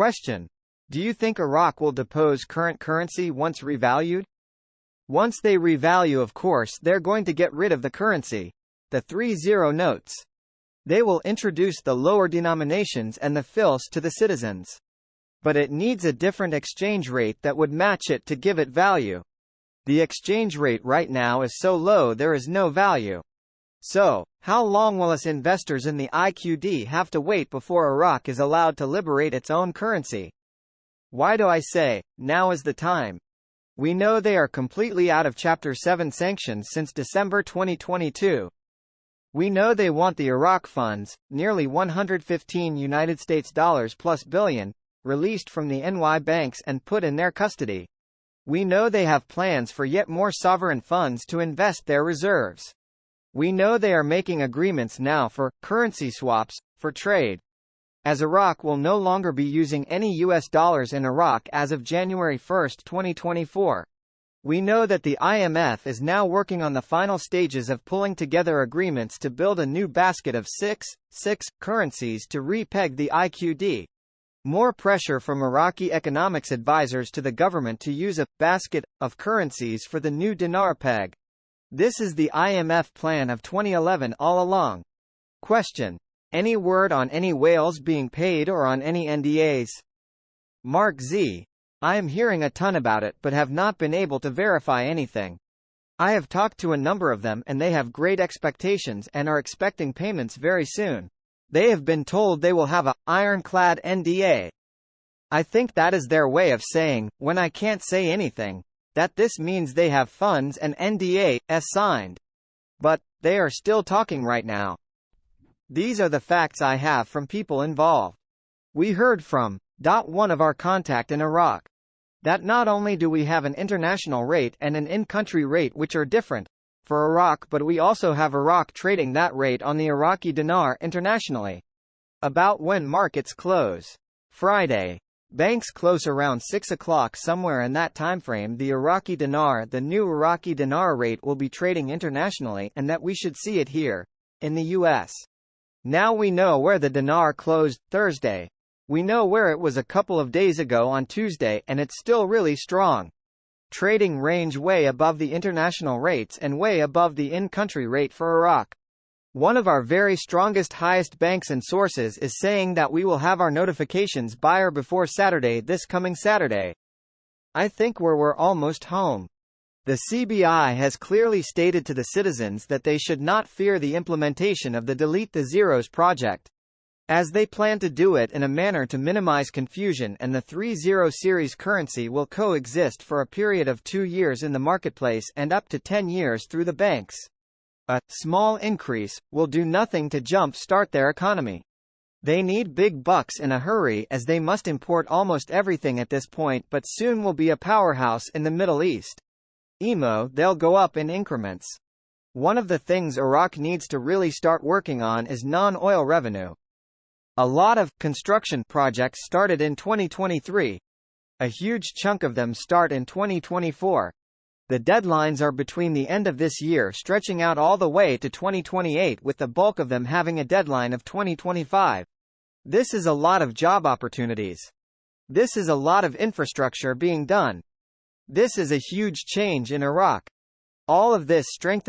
Question: do you think Iraq will depose current currency once revalued? Once they revalue, of course, they're going to get rid of the currency, the 30 notes. They will introduce the lower denominations and the fils to the citizens. But it needs a different exchange rate that would match it to give it value. The exchange rate right now is so low there is no value. So, how long will us investors in the IQD have to wait before Iraq is allowed to liberate its own currency? Why do I say, now is the time? We know they are completely out of Chapter 7 sanctions since December 2022. We know they want the Iraq funds, nearly $115 plus billion, released from the NY banks and put in their custody. We know they have plans for yet more sovereign funds to invest their reserves. We know they are making agreements now for currency swaps, for trade. As Iraq will no longer be using any US dollars in Iraq as of January 1, 2024. We know that the IMF is now working on the final stages of pulling together agreements to build a new basket of six currencies to re-peg the IQD. More pressure from Iraqi economics advisors to the government to use a basket of currencies for the new dinar peg. This is the IMF plan of 2011 all along. Question: any word on any whales being paid or on any NDAs? Mark Z: I am hearing a ton about it but have not been able to verify anything. I have talked to a number of them and they have great expectations and are expecting payments very soon. They have been told they will have a ironclad NDA. I think that is their way of saying, when I can't say anything, that this means they have funds and NDA signed. But they are still talking right now. These are the facts I have from people involved. We heard from one of our contact in Iraq that not only do we have an international rate and an in-country rate which are different for Iraq, but we also have Iraq trading that rate on the Iraqi Dinar internationally. About when markets close. Friday. Banks close around 6 o'clock somewhere in that timeframe. The Iraqi Dinar, the new Iraqi Dinar rate will be trading internationally and that we should see it here, in the US. Now we know where the dinar closed, Thursday. We know where it was a couple of days ago on Tuesday and it's still really strong. Trading range way above the international rates and way above the in-country rate for Iraq. One of our very strongest highest banks and sources is saying that we will have our notifications by or before Saturday, this coming Saturday. I think we're almost home. The CBI has clearly stated to the citizens that they should not fear the implementation of the Delete the Zeros project, as they plan to do it in a manner to minimize confusion, and the 30 series currency will coexist for a period of 2 years in the marketplace and up to 10 years through the banks. A small increase will do nothing to jump-start their economy. They need big bucks in a hurry as they must import almost everything at this point, but soon will be a powerhouse in the Middle East. They'll go up in increments. One of the things Iraq needs to really start working on is non-oil revenue. A lot of construction projects started in 2023. A huge chunk of them start in 2024. The deadlines are between the end of this year stretching out all the way to 2028, with the bulk of them having a deadline of 2025. This is a lot of job opportunities. This is a lot of infrastructure being done. This is a huge change in Iraq. All of this strengthens